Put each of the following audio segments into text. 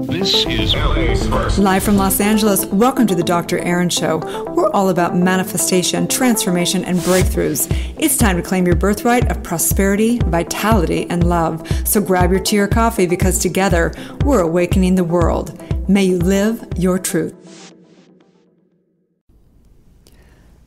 This is LA's first. Live from Los Angeles, welcome to the Dr. Erin Show. We're all about manifestation, transformation, and breakthroughs. It's time to claim your birthright of prosperity, vitality, and love. So grab your tea or coffee because together we're awakening the world. May you live your truth.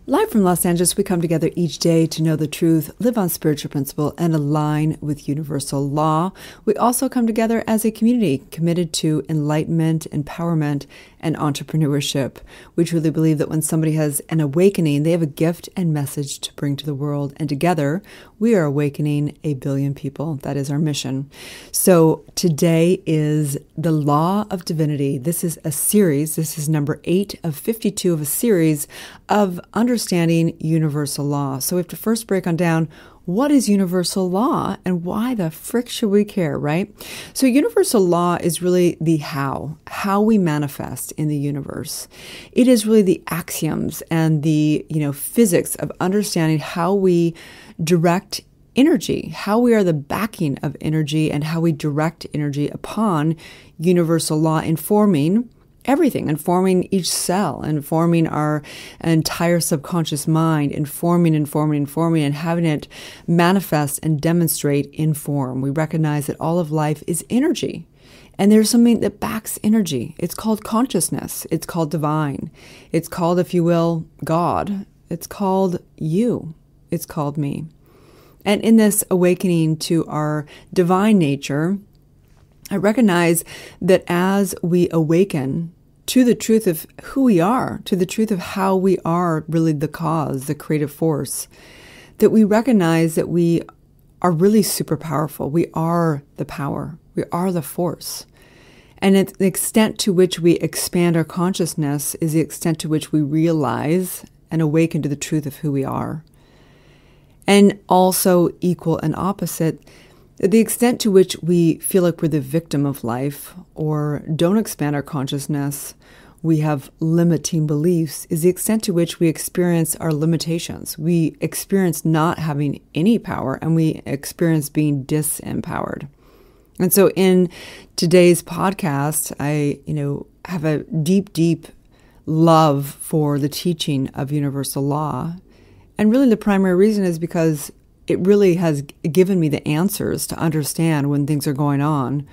Live from Los Angeles, we come together each day to know the truth, live on spiritual principle, and align with universal law. We also come together as a community committed to enlightenment, empowerment, and entrepreneurship. We truly believe that when somebody has an awakening, they have a gift and message to bring to the world. And together, we are awakening 1 billion people. That is our mission. So today is the Law of Divinity. This is a series. This is number 8 of 52 of a series of understanding universal law. So we have to first break on down what is universal law and why the frick should we care, right? So universal law is really the how we manifest in the universe. It is really the axioms and the, physics of understanding how we direct energy, how we are the backing of energy and how we direct energy upon universal law informing everything, informing each cell, informing our entire subconscious mind, informing, and having it manifest and demonstrate in form. We recognize that all of life is energy. And there's something that backs energy. It's called consciousness. It's called divine. It's called, if you will, God. It's called you. It's called me. And in this awakening to our divine nature, I recognize that as we awaken to the truth of who we are, to the truth of how we are really the cause, the creative force, that we recognize that we are really super powerful. We are the power. We are the force. And the extent to which we expand our consciousness is the extent to which we realize and awaken to the truth of who we are. And also equal and opposite, the extent to which we feel like we're the victim of life or don't expand our consciousness, we have limiting beliefs, is the extent to which we experience our limitations. We experience not having any power and we experience being disempowered. And so in today's podcast, I, have a deep, deep love for the teaching of universal law. And really the primary reason is because it really has given me the answers to understand when things are going on,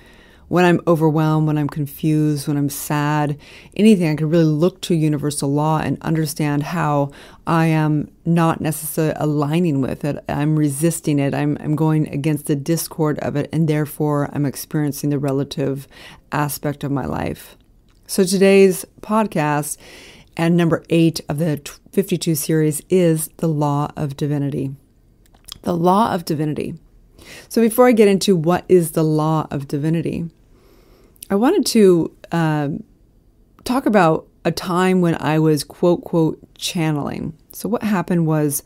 when I'm overwhelmed, when I'm confused, when I'm sad, anything. I can really look to universal law and understand how I am not necessarily aligning with it. I'm resisting it. I'm going against the discord of it, and therefore I'm experiencing the relative aspect of my life. So today's podcast and number 8 of the 52 series is the Law of Divinity. The Law of Divinity. So before I get into what is the Law of Divinity, I wanted to talk about a time when I was, quote, quote, channeling. So what happened was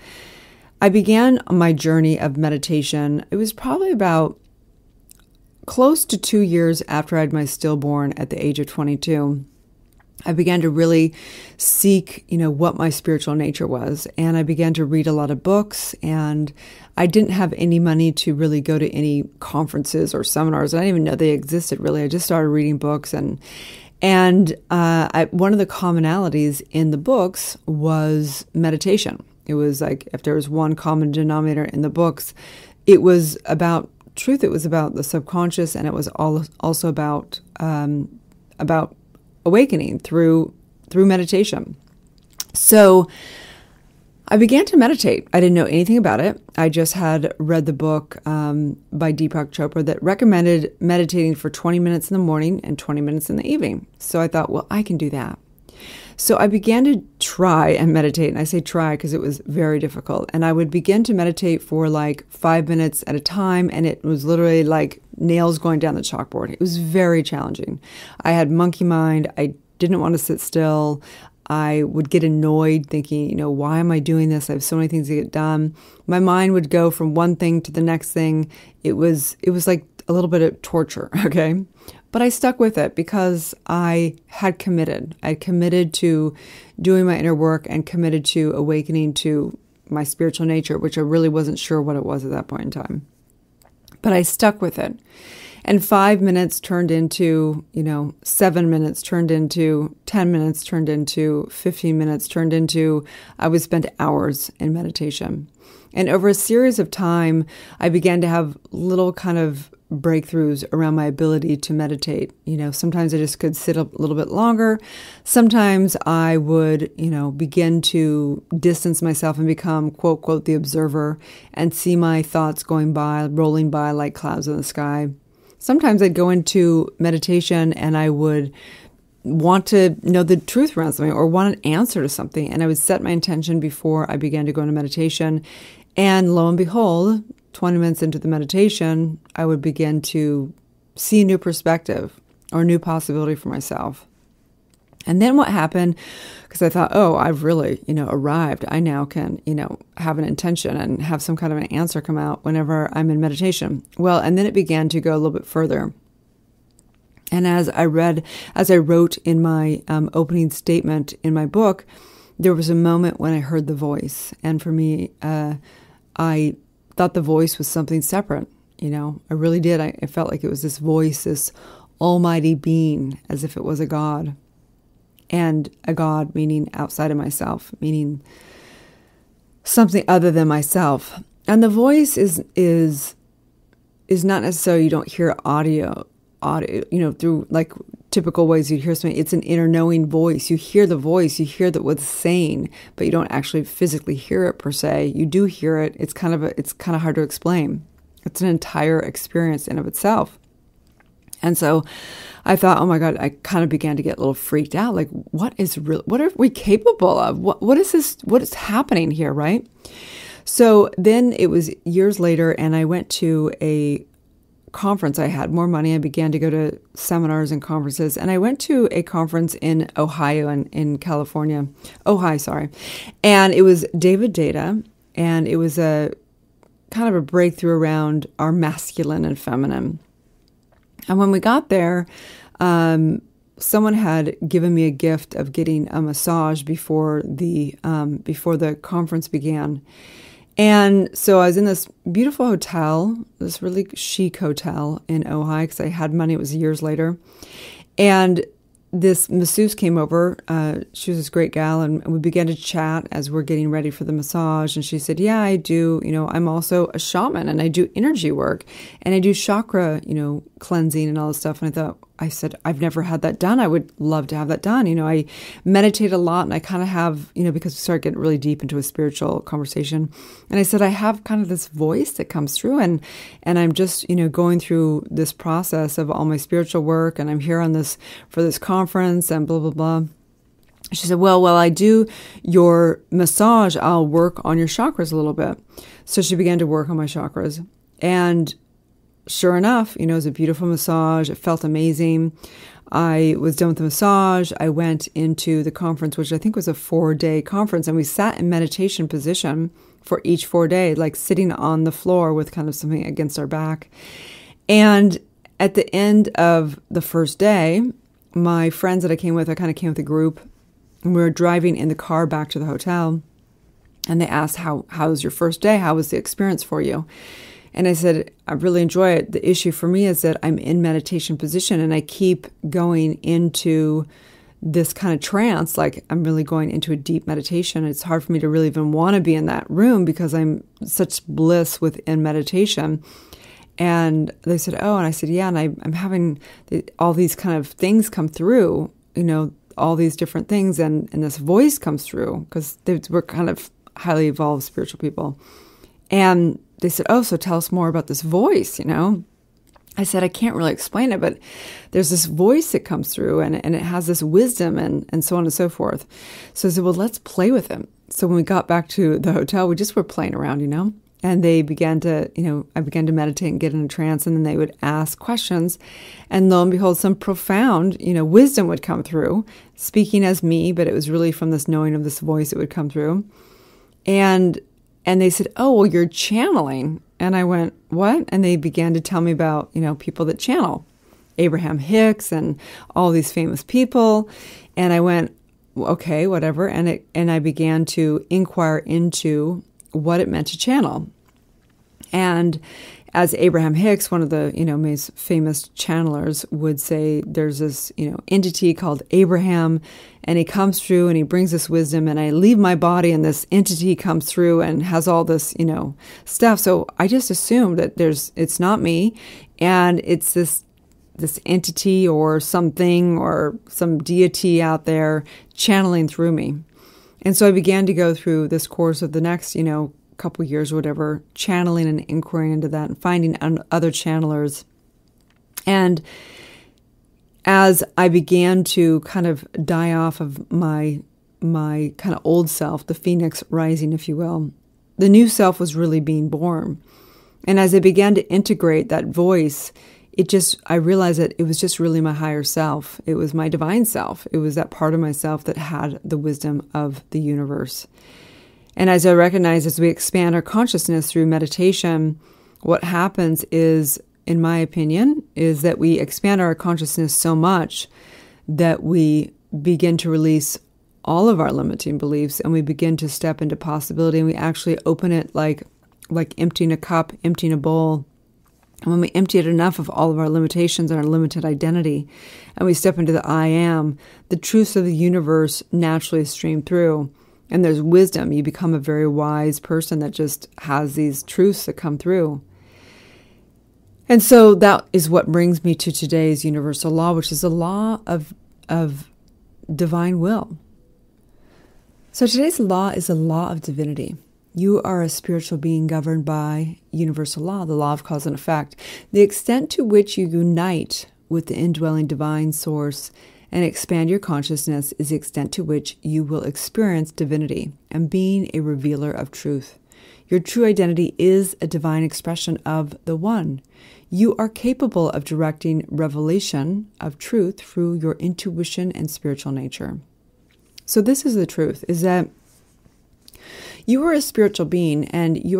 I began my journey of meditation. It was probably about close to 2 years after I had my stillborn at the age of 22. I began to really seek, what my spiritual nature was. And I began to read a lot of books, and I didn't have any money to really go to any conferences or seminars. I didn't even know they existed, really. I just started reading books. And one of the commonalities in the books was meditation. It was like, if there was one common denominator in the books, it was about truth. It was about the subconscious, and it was also about awakening through meditation. So I began to meditate. I didn't know anything about it. I just had read the book by Deepak Chopra that recommended meditating for 20 minutes in the morning and 20 minutes in the evening. So I thought, well, I can do that. So I began to try and meditate. And I say try because it was very difficult. And I would begin to meditate for like 5 minutes at a time. And it was literally like nails going down the chalkboard. It was very challenging. I had monkey mind. I didn't want to sit still. I would get annoyed thinking, why am I doing this? I have so many things to get done. My mind would go from one thing to the next thing. It was like a little bit of torture, okay? But I stuck with it because I had committed. I committed to doing my inner work and committed to awakening to my spiritual nature, which I really wasn't sure what it was at that point in time. But I stuck with it. And 5 minutes turned into, 7 minutes turned into 10 minutes, turned into 15 minutes, turned into, I would spend hours in meditation. And over a series of time, I began to have little kind of breakthroughs around my ability to meditate. Sometimes I just could sit a little bit longer. Sometimes I would, begin to distance myself and become, quote, quote, the observer and see my thoughts going by, rolling by like clouds in the sky. Sometimes I'd go into meditation and I would want to know the truth around something or want an answer to something. And I would set my intention before I began to go into meditation. And lo and behold, 20 minutes into the meditation, I would begin to see a new perspective or a new possibility for myself. And then what happened, because I thought, oh, I've really, arrived. I now can, have an intention and have some kind of an answer come out whenever I'm in meditation. Well, and then it began to go a little bit further. And as I wrote in my opening statement in my book, there was a moment when I heard the voice. And for me, I thought the voice was something separate. I really did. I felt like it was this voice, this almighty being, as if it was a God. And a God meaning outside of myself, meaning something other than myself. And the voice is not necessarily, you don't hear audio, through like typical ways you'd hear something. It's an inner knowing voice. You hear the voice, you hear that what's saying, but you don't actually physically hear it per se. You do hear it. It's kind of hard to explain. It's an entire experience in of itself. And so I thought, oh my God, I kind of began to get a little freaked out. Like, what are we capable of? What is this? What is happening here? Right. So then it was years later and I went to a conference. I had more money. I began to go to seminars and conferences. And I went to a conference in Ohio and in California. And it was David Data. And it was a kind of a breakthrough around our masculine and feminine. And when we got there, someone had given me a gift of getting a massage before the conference began. And so I was in this beautiful hotel, this really chic hotel in Ohio, because I had money. It was years later. And this masseuse came over. She was this great gal, and we began to chat as we're getting ready for the massage. And she said, yeah, I do, I'm also a shaman, and I do energy work, and I do chakra, cleansing and all this stuff. And I said, I've never had that done. I would love to have that done. I meditate a lot, and I kind of have, because we start getting really deep into a spiritual conversation. And I said, I have kind of this voice that comes through, and I'm just, going through this process of all my spiritual work, and I'm here for this conference and blah, blah, blah. She said, well, while I do your massage, I'll work on your chakras a little bit. So she began to work on my chakras. And sure enough, it was a beautiful massage. It felt amazing. I was done with the massage. I went into the conference, which I think was a 4-day conference. And we sat in meditation position for each 4 days, like sitting on the floor with kind of something against our back. And at the end of the first day, my friends that I came with, I kind of came with a group. And we were driving in the car back to the hotel. And they asked, how was your first day? How was the experience for you? And I said, I really enjoy it. The issue for me is that I'm in meditation position and I keep going into this kind of trance, like I'm really going into a deep meditation. It's hard for me to really even want to be in that room because I'm such bliss within meditation. And they said, oh, and I said, yeah, and I'm having all these kind of things come through, all these different things. And this voice comes through because we're kind of highly evolved spiritual people. And they said, oh, so tell us more about this voice, I said, I can't really explain it, but there's this voice that comes through and it has this wisdom and so on and so forth. So I said, well, let's play with it. So when we got back to the hotel, we just were playing around, and they began to, I began to meditate and get in a trance, and then they would ask questions. And lo and behold, some profound, wisdom would come through, speaking as me, but it was really from this knowing of this voice that would come through. And they said, oh, well, you're channeling. And I went, what? And they began to tell me about, people that channel, Abraham Hicks and all these famous people. And I went, okay, whatever. And I began to inquire into what it meant to channel. And as Abraham Hicks, one of the, most famous channelers, would say, there's this, entity called Abraham, and he comes through and he brings this wisdom, and I leave my body and this entity comes through and has all this, stuff. So I just assumed that it's not me, and it's this entity or something or some deity out there channeling through me. And so I began to go through this course of the next, couple years or whatever, channeling and inquiring into that and finding other channelers. And as I began to kind of die off of my kind of old self, the phoenix rising, if you will, the new self was really being born. And as I began to integrate that voice, I realized that it was just really my higher self. It was my divine self. It was that part of myself that had the wisdom of the universe. And as I recognize, as we expand our consciousness through meditation, what happens is, in my opinion, is that we expand our consciousness so much that we begin to release all of our limiting beliefs, and we begin to step into possibility, and we actually open it like emptying a cup, emptying a bowl. And when we empty it enough of all of our limitations and our limited identity, and we step into the I am, the truths of the universe naturally stream through. And there's wisdom. You become a very wise person that just has these truths that come through. And so that is what brings me to today's universal law, which is the law of divine will. So today's law is the law of divinity. You are a spiritual being governed by universal law, the law of cause and effect. The extent to which you unite with the indwelling divine source and expand your consciousness is the extent to which you will experience divinity and being a revealer of truth. Your true identity is a divine expression of the One. You are capable of directing revelation of truth through your intuition and spiritual nature. So this is the truth, is that you are a spiritual being, and you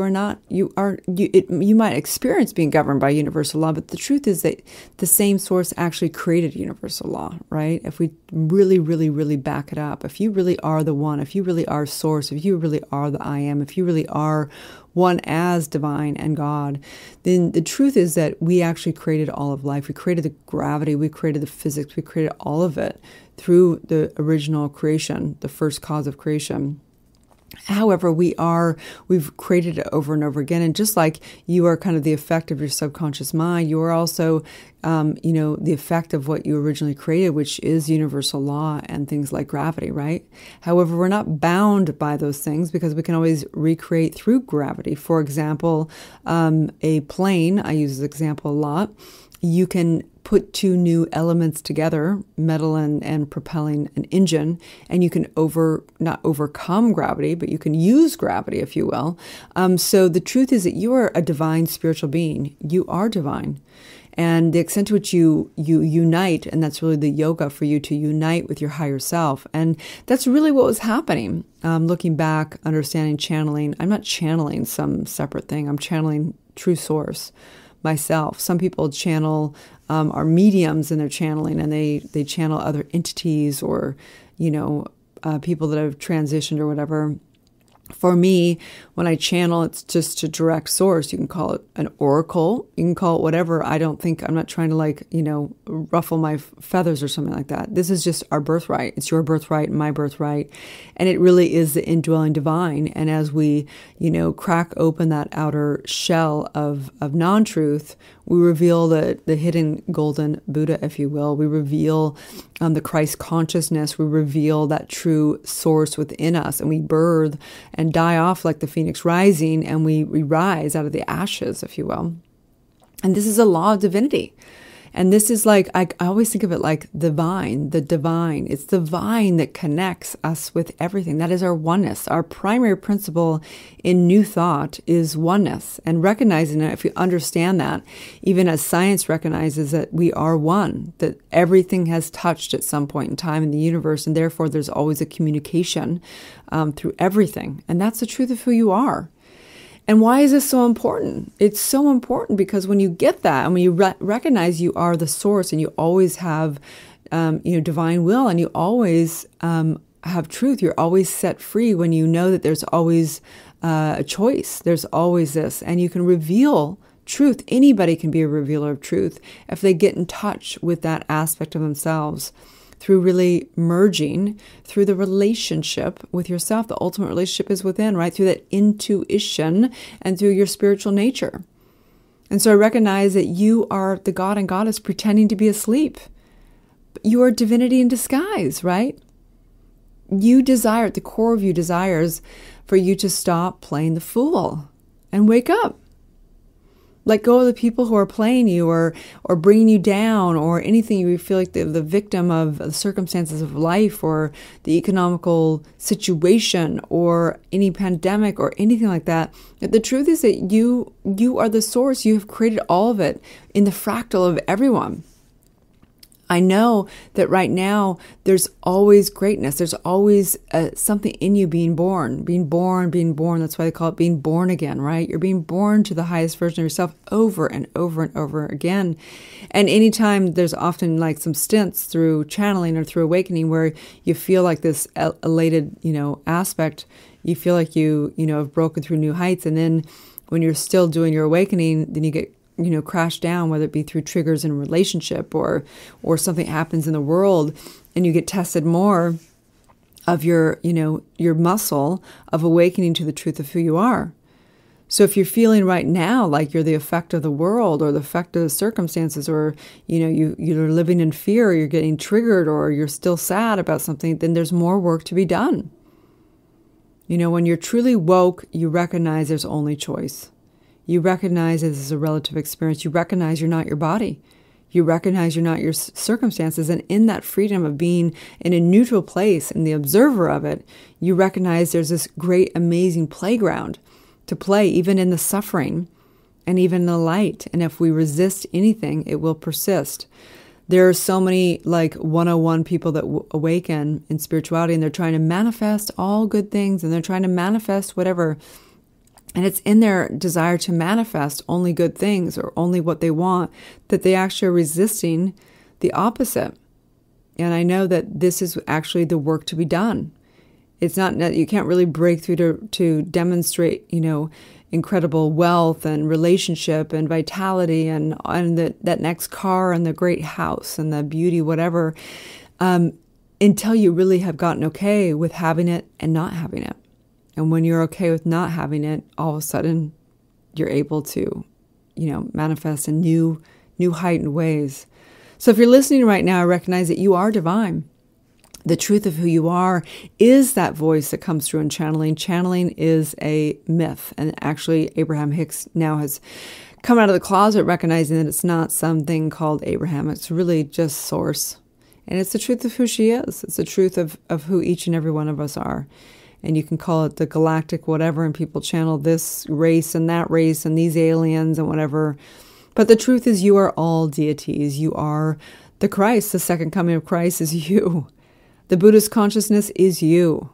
might experience being governed by universal law, but the truth is that the same source actually created universal law, right? If we really, really, really back it up, if you really are the One, if you really are source, if you really are the I am, if you really are one as divine and God, then the truth is that we actually created all of life. We created the gravity, we created the physics, we created all of it through the original creation, the first cause of creation. However, we've created it over and over again. And just like you are kind of the effect of your subconscious mind, you are also, the effect of what you originally created, which is universal law and things like gravity, right? However, we're not bound by those things because we can always recreate through gravity. For example, a plane, I use this example a lot, you can put two new elements together, metal and propelling an engine, and you can not overcome gravity, but you can use gravity, if you will. So the truth is that you are a divine spiritual being. You are divine. And the extent to which you unite, and that's really the yoga for you to unite with your higher self. And that's really what was happening. Looking back, understanding, channeling. I'm not channeling some separate thing. I'm channeling true source, myself. Some people channel, are mediums in their channeling, and they channel other entities or, people that have transitioned or whatever. For me, when I channel, it's just to direct source. You can call it an oracle. You can call it whatever. I'm not trying to ruffle my feathers or something like that. This is just our birthright. It's your birthright and my birthright. And it really is the indwelling divine. And as we, crack open that outer shell of non-truth, we reveal the hidden golden Buddha, if you will. We reveal the Christ consciousness. We reveal that true source within us, and we birth and die off like the phoenix rising, and we rise out of the ashes, if you will. And this is a law of divinity. And this is I always think of it like the divine. It's the vine that connects us with everything. That is our oneness. Our primary principle in new thought is oneness. And recognizing it, if we understand that, even as science recognizes that we are one, that everything has touched at some point in time in the universe, and therefore there's always a communication through everything. And that's the truth of who you are. And why is this so important? It's so important because when you get that, and when you recognize you are the source, and you always have, divine will, and you always have truth, you're always set free when you know that there's always a choice. There's always this, and you can reveal truth. Anybody can be a revealer of truth if they get in touch with that aspect of themselves through really merging through the relationship with yourself. The ultimate relationship is within, right? Through that intuition and through your spiritual nature. And so I recognize that you are the God and Goddess pretending to be asleep. You are divinity in disguise, right? You desire, at the core of you desires for you to stop playing the fool and wake up. Let go of the people who are playing you or bringing you down or anything you feel like the victim of the circumstances of life or the economical situation or any pandemic or anything like that. The truth is that you are the source. You have created all of it in the fractal of everyone. I know that right now there's always greatness. There's always something in you being born. That's why they call it being born again, right? You're being born to the highest version of yourself over and over and over again. And anytime there's often like some stints through channeling or through awakening where you feel like this elated, aspect, you feel like you have broken through new heights. And then when you're still doing your awakening, then you get crash down, whether it be through triggers in a relationship or something happens in the world, and you get tested more of your muscle of awakening to the truth of who you are. So if you're feeling right now like you're the effect of the world or the effect of the circumstances, or you're living in fear, or you're getting triggered, or you're still sad about something, then there's more work to be done. When you're truly woke, you recognize there's only choice. You recognize this is a relative experience. You recognize you're not your body. You recognize you're not your circumstances. And in that freedom of being in a neutral place and the observer of it, you recognize there's this great, amazing playground to play, even in the suffering and even in the light. And if we resist anything, it will persist. There are so many 101 people that awaken in spirituality, and they're trying to manifest all good things, and they're trying to manifest whatever. And it's in their desire to manifest only good things or only what they want that they actually are resisting the opposite. And I know that this is actually the work to be done. It's not that you can't really break through to demonstrate, incredible wealth and relationship and vitality and that next car and the great house and the beauty, whatever, until you really have gotten okay with having it and not having it. And when you're okay with not having it, all of a sudden you're able to, manifest in new heightened ways. So if you're listening right now, I recognize that you are divine. The truth of who you are is that voice that comes through in channeling. Channeling is a myth. And actually, Abraham Hicks now has come out of the closet recognizing that it's not something called Abraham. It's really just source. And it's the truth of who she is. It's the truth of who each and every one of us are. And you can call it the galactic whatever, and people channel this race and that race and these aliens and whatever. But the truth is you are all deities. You are the Christ. The second coming of Christ is you. The Buddhist consciousness is you.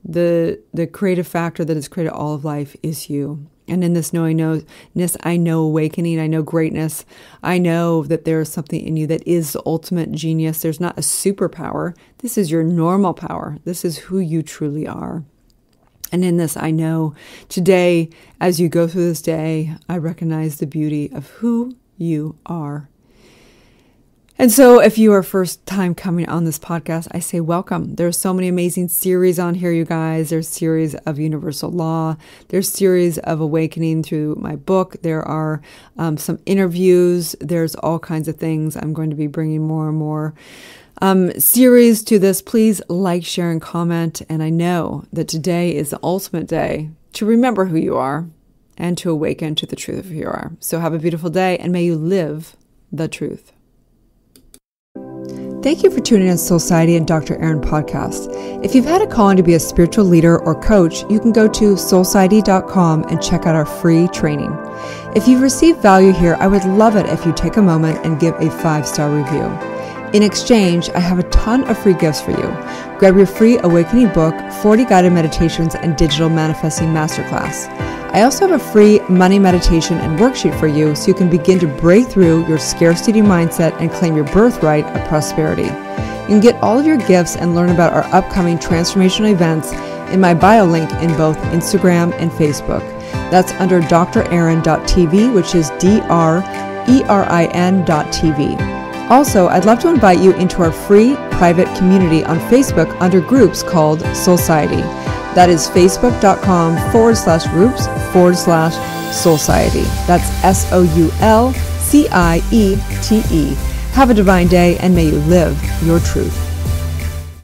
The creative factor that has created all of life is you. And in this knowingness, I know awakening, I know greatness. I know that there is something in you that is the ultimate genius. There's not a superpower. This is your normal power. This is who you truly are. And in this, I know today, as you go through this day, I recognize the beauty of who you are. And so if you are first time coming on this podcast, I say welcome. There are so many amazing series on here, you guys. There's series of universal law. There's series of awakening through my book. There are some interviews. There's all kinds of things. I'm going to be bringing more and more series to this. Please like, share, and comment. And I know that today is the ultimate day to remember who you are and to awaken to the truth of who you are. So have a beautiful day, and may you live the truth. Thank you for tuning in to Soulciété and Dr. Erin podcast. If you've had a calling to be a spiritual leader or coach, you can go to soulciété.com and check out our free training. If you've received value here, I would love it if you take a moment and give a 5-star review. In exchange, I have a ton of free gifts for you. Grab your free awakening book, 40 guided meditations, and digital manifesting masterclass. I also have a free money meditation and worksheet for you so you can begin to break through your scarcity mindset and claim your birthright of prosperity. You can get all of your gifts and learn about our upcoming transformational events in my bio link in both Instagram and Facebook. That's under drerin.tv, which is DRERIN.tv. Also, I'd love to invite you into our free private community on Facebook under groups called Soulciété. That is facebook.com/groups/Soulciété. That's SOULCIETE. Have a divine day, and may you live your truth.